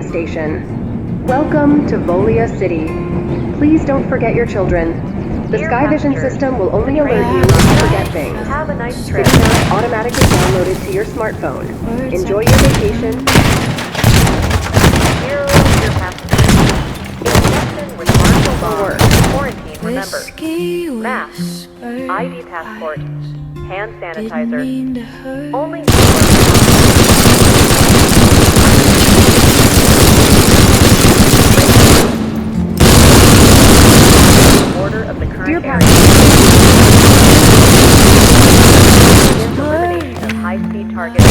station. Welcome to Volia City. Please don't forget your children. The Sky Vision system will only alert you if you forget things. Have a nice trip. City Map automatically downloaded to your smartphone. Enjoy your vacation. Zero your passengers. In connection with martial law, quarantine, remember. Mask, ID passport, hand sanitizer. Only order of the current area. Begins elimination of high-speed targets.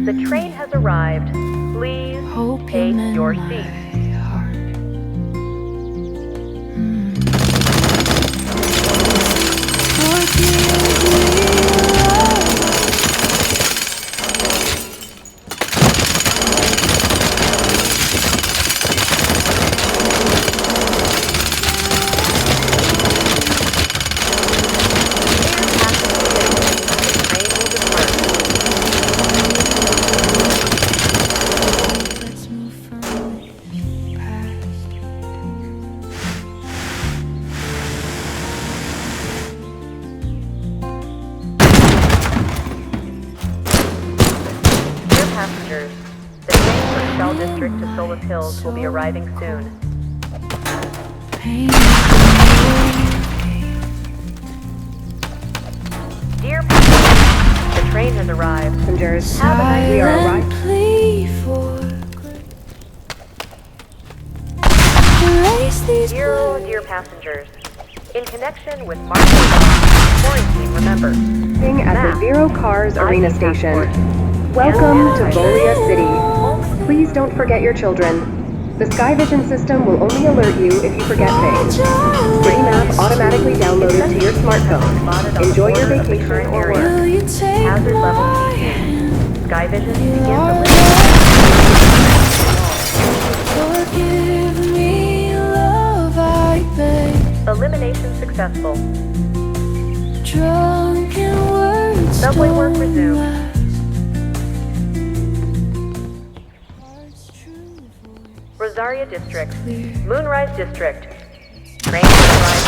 The train has arrived. Please take your seat. Passengers, the train from Shell District to Solis Hills will be arriving soon. Dear passengers, the train has arrived. Passengers, Have a nice we are trip. arrived. Dear passengers, in connection with martial law, quarantine, remember. At the Zero Cars Arena Station. Welcome to Volia City. Please don't forget your children. The Sky Vision system will only alert you if you forget things. City Map automatically downloaded to your smartphone. Enjoy your vacation or work. Hazard level T2. Sky Vision begins elimination successful. Subway work resumed. Rosaria District, Moonrise District. Train arrived.